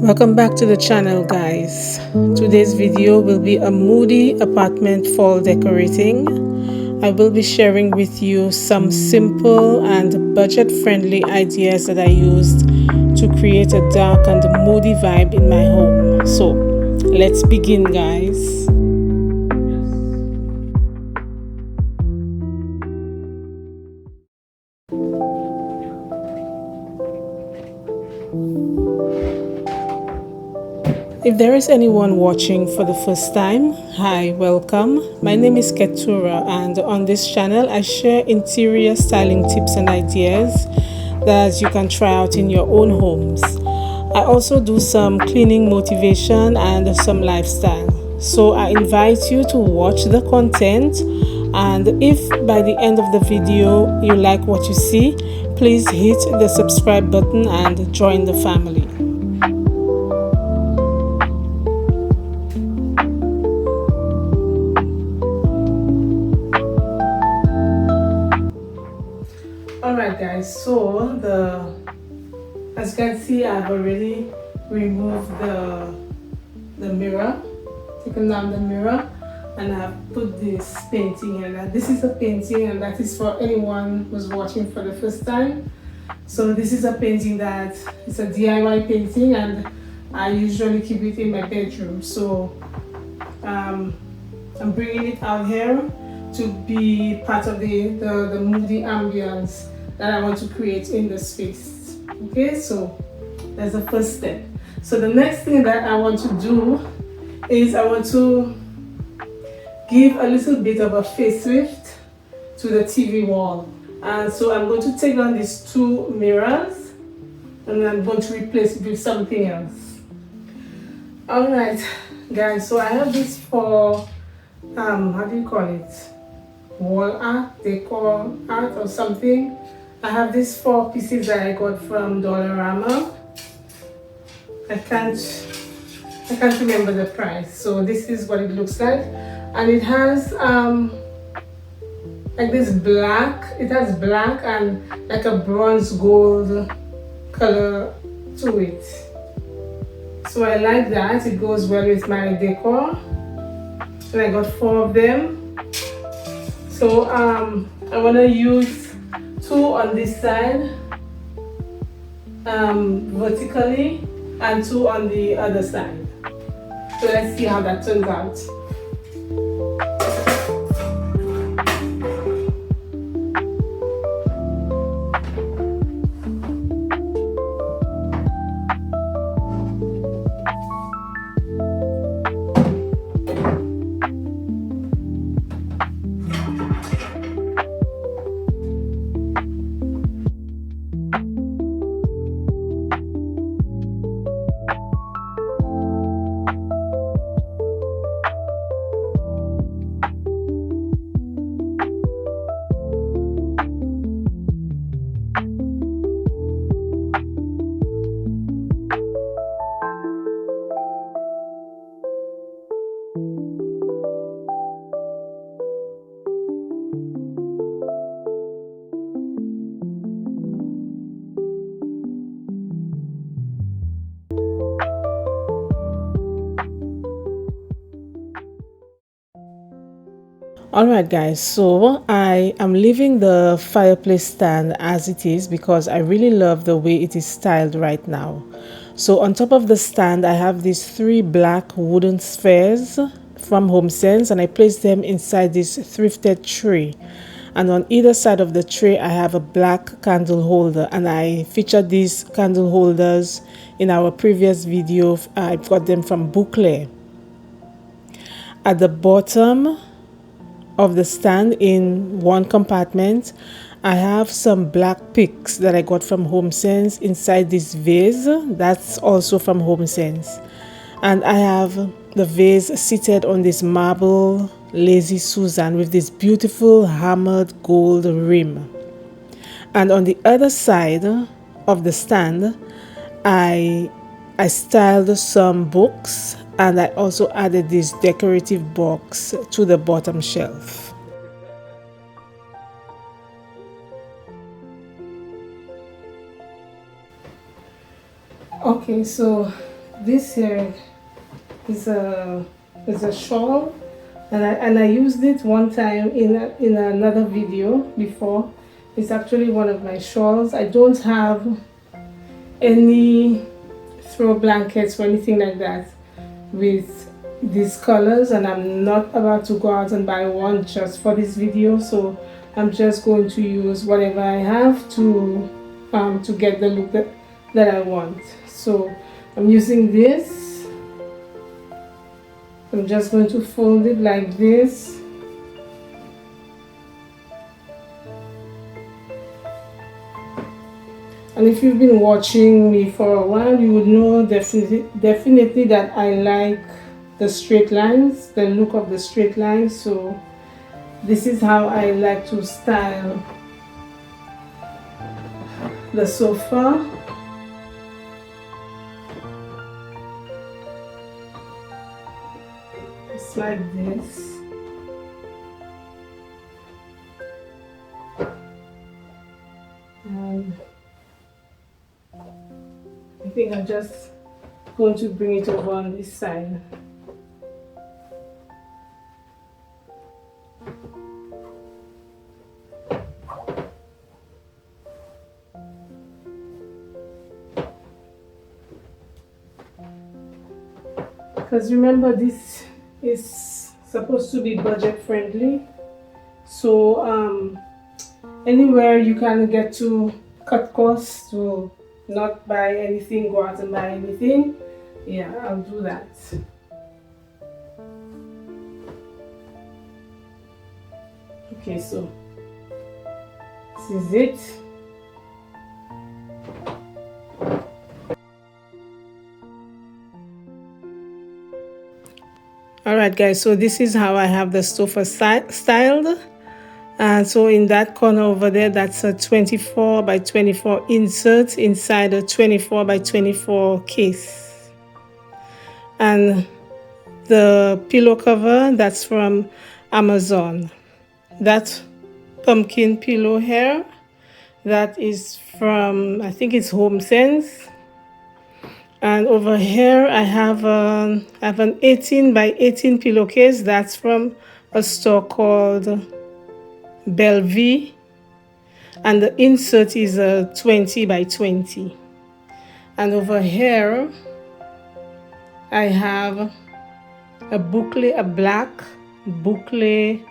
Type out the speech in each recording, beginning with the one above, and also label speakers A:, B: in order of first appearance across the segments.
A: Welcome back to the channel, guys. Today's video will be a moody apartment fall decorating. I will be sharing with you some simple and budget-friendly ideas that I used to create a dark and moody vibe in my home. So let's begin, guys. If there is anyone watching for the first time, hi, welcome. My name is Keturah, and on this channel I share interior styling tips and ideas that you can try out in your own homes. I also do some cleaning motivation and some lifestyle. So I invite you to watch the content, and if by the end of the video you like what you see, please hit the subscribe button and join the family. Alright guys, so as you can see, I've already removed the mirror, taken down the mirror, and I've put this painting here. This is a painting, and that is for anyone who's watching for the first time. So this is a painting that it's a DIY painting, and I usually keep it in my bedroom. So I'm bringing it out here to be part of the moody ambience that I want to create in the space. Okay, so that's the first step. So the next thing that I want to do is I want to give a little bit of a facelift to the TV wall. And so I'm going to take down these two mirrors and I'm going to replace it with something else. Alright guys, so I have this for how do you call it, wall art, decor art or something. I have these 4 pieces that I got from Dollarama. I can't remember the price. So this is what it looks like, and it has like this black. It has black and like a bronze gold color to it. So I like that. It goes well with my decor. And I got 4 of them. So I want to use 2 on this side vertically and 2 on the other side. So let's see how that turns out. Alright guys, so I am leaving the fireplace stand as it is because I really love the way it is styled right now. So on top of the stand I have these 3 black wooden spheres from HomeSense, and I place them inside this thrifted tray. And on either side of the tray I have a black candle holder, and I featured these candle holders in our previous video. I got them from Boucle. At the bottom of the stand, in one compartment, I have some black picks that I got from HomeSense inside this vase. That's also from HomeSense. And I have the vase seated on this marble Lazy Susan with this beautiful hammered gold rim. And on the other side of the stand, I styled some books, and I also added this decorative box to the bottom shelf. Okay, so this here is a shawl, and I used it one time in another video before. It's actually one of my shawls. I don't have any throw blankets or anything like that with these colors, and I'm not about to go out and buy one just for this video, so I'm just going to use whatever I have to get the look that I want. So I'm using this. I'm just going to fold it like this. And if you've been watching me for a while, you would know definitely that I like the straight lines, the look of the straight lines. So this is how I like to style the sofa. It's like this. And I think I'm just going to bring it over on this side. Because remember, this is supposed to be budget friendly, so anywhere you can get to cut costs to not buy anything, go out and buy anything, yeah, I'll do that. Okay, so this is it. Alright guys, so this is how I have the sofa styled. And so in that corner over there, that's a 24 by 24 insert inside a 24 by 24 case. And the pillow cover, that's from Amazon. That pumpkin pillow here, that is from, I think it's HomeSense. And over here I have an 18 by 18 pillowcase. That's from a store called Bellevue, and the insert is a 20 by 20. And over here I have a black boucle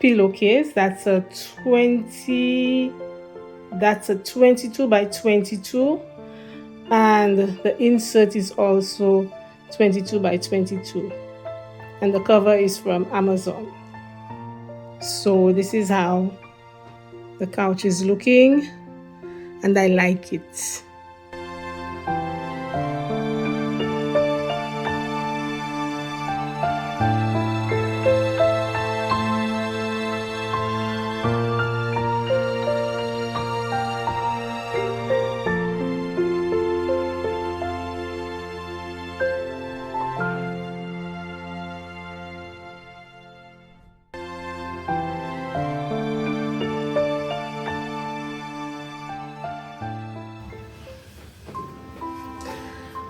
A: pillowcase. That's a 22 by 22. And the insert is also 22 by 22, and the cover is from Amazon. So this is how the couch is looking, and I like it.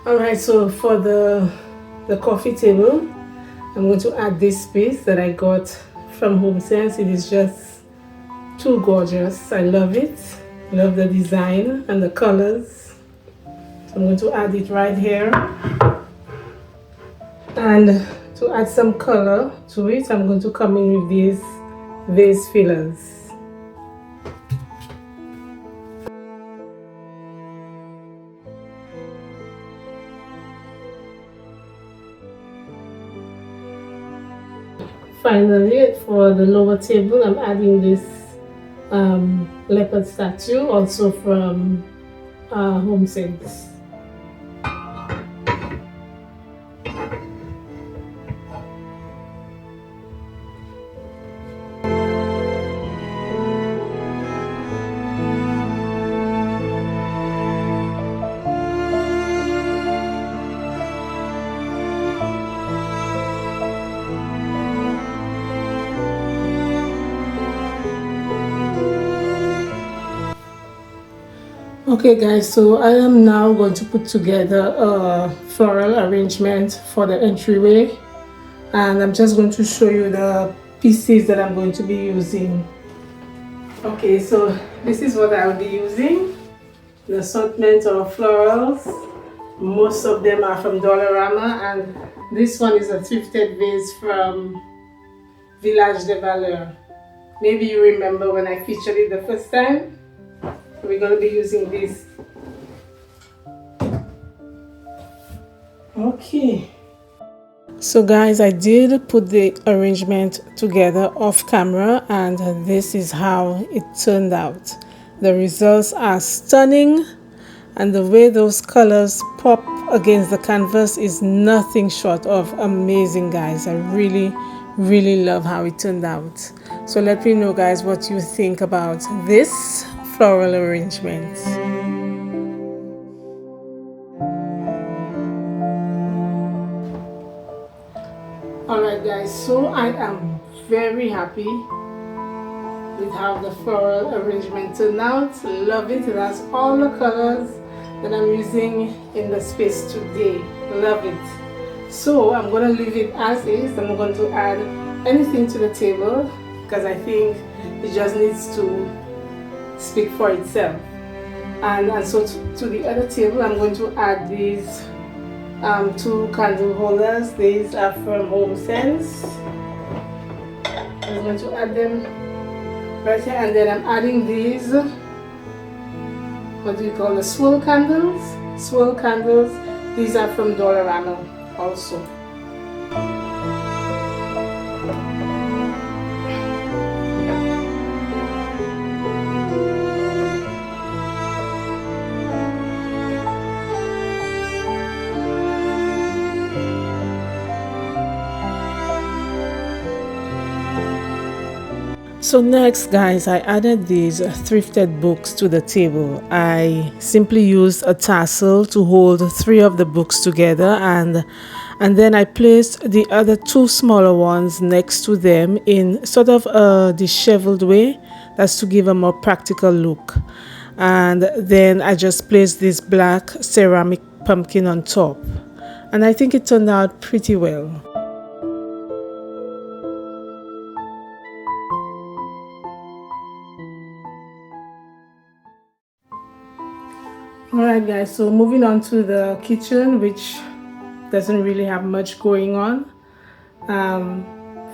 A: Alright, so for the coffee table, I'm going to add this piece that I got from HomeSense. It is just too gorgeous. I love it. Love the design and the colors. So I'm going to add it right here. And to add some color to it, I'm going to come in with these vase fillers. Finally, for the lower table, I'm adding this leopard statue, also from HomeSense. Okay guys, so I am now going to put together a floral arrangement for the entryway, and I'm just going to show you the pieces that I'm going to be using. Okay, so this is what I'll be using. The assortment of florals. Most of them are from Dollarama, and this one is a thrifted vase from Village de Valeur. Maybe you remember when I featured it the first time. We're going to be using this. Okay. So guys, I did put the arrangement together off camera, and this is how it turned out. The results are stunning, and the way those colors pop against the canvas is nothing short of amazing, guys. I really love how it turned out. So let me know, guys, what you think about this floral arrangement. Alright guys, so I am very happy with how the floral arrangement turned out. Love it. It has all the colors that I'm using in the space today. Love it. So I'm going to leave it as is. I'm not going to add anything to the table because I think it just needs to speak for itself. And so to the other table, I'm going to add these two candle holders. These are from Home Sense. I'm going to add them right here, and then I'm adding these, what do you call the swirl candles? Swirl candles. These are from Dollarama also. So next guys, I added these thrifted books to the table. I simply used a tassel to hold 3 of the books together, and then I placed the other 2 smaller ones next to them in sort of a disheveled way. That's to give a more practical look. And then I just placed this black ceramic pumpkin on top, and I think it turned out pretty well. Alright guys, so moving on to the kitchen, which doesn't really have much going on.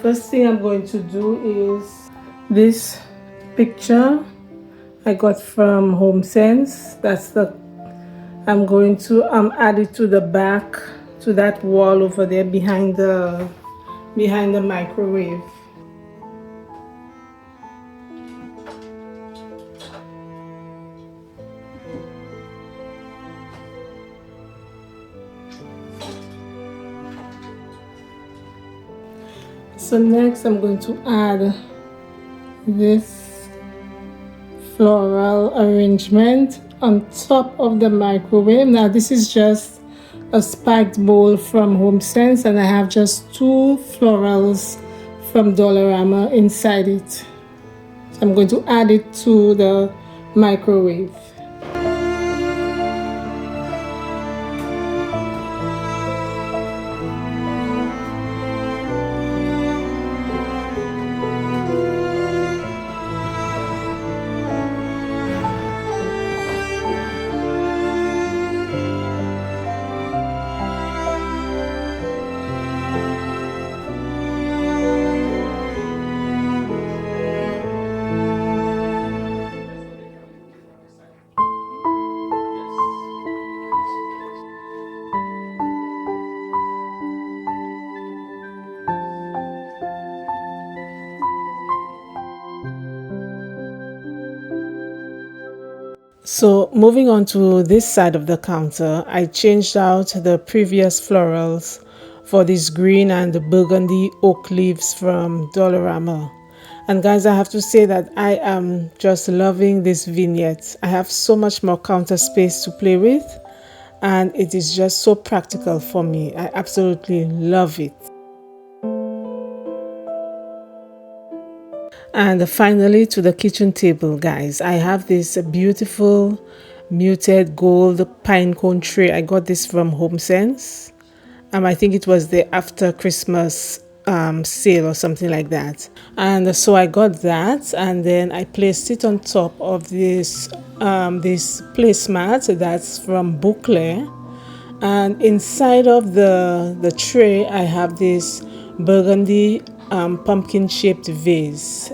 A: First thing I'm going to do is this picture I got from Home Sense. I'm going to add it to the back, to that wall over there behind the microwave. So next I'm going to add this floral arrangement on top of the microwave. Now this is just a spiked bowl from Home Sense, and I have just 2 florals from Dollarama inside it. So I'm going to add it to the microwave. So moving on to this side of the counter, I changed out the previous florals for these green and burgundy oak leaves from Dollarama. And guys, I have to say that I am just loving this vignette. I have so much more counter space to play with, and it is just so practical for me. I absolutely love it. And finally, to the kitchen table, guys, I have this beautiful muted gold pine cone tray. I got this from HomeSense. I think it was the after Christmas sale or something like that. And so I got that, and then I placed it on top of this placemat that's from Boucle. And inside of the tray, I have this burgundy pumpkin shaped vase.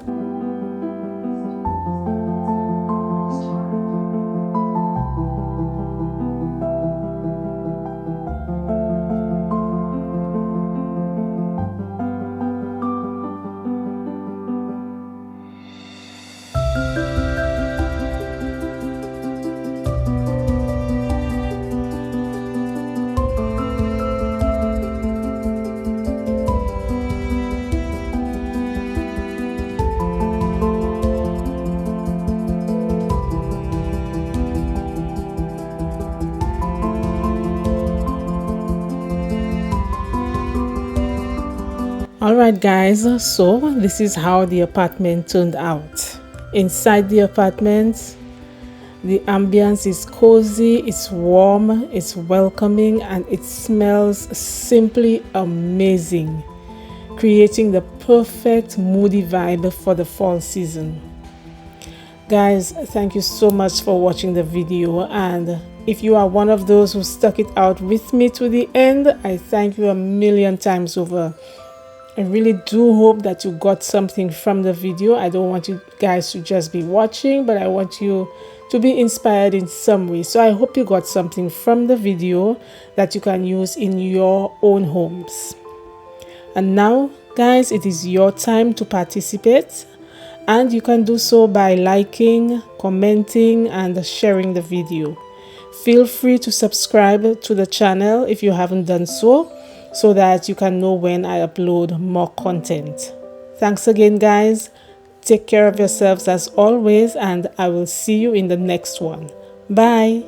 A: Alright guys, so this is how the apartment turned out. Inside the apartment, the ambience is cozy, it's warm, it's welcoming, and it smells simply amazing, creating the perfect moody vibe for the fall season. Guys, thank you so much for watching the video, and if you are one of those who stuck it out with me to the end, I thank you a million times over. I really do hope that you got something from the video. I don't want you guys to just be watching, but I want you to be inspired in some way. So I hope you got something from the video that you can use in your own homes. And now, guys, it is your time to participate. And you can do so by liking, commenting, and sharing the video. Feel free to subscribe to the channel if you haven't done so that you can know when I upload more content. Thanks again, guys. Take care of yourselves as always, and I will see you in the next one. Bye.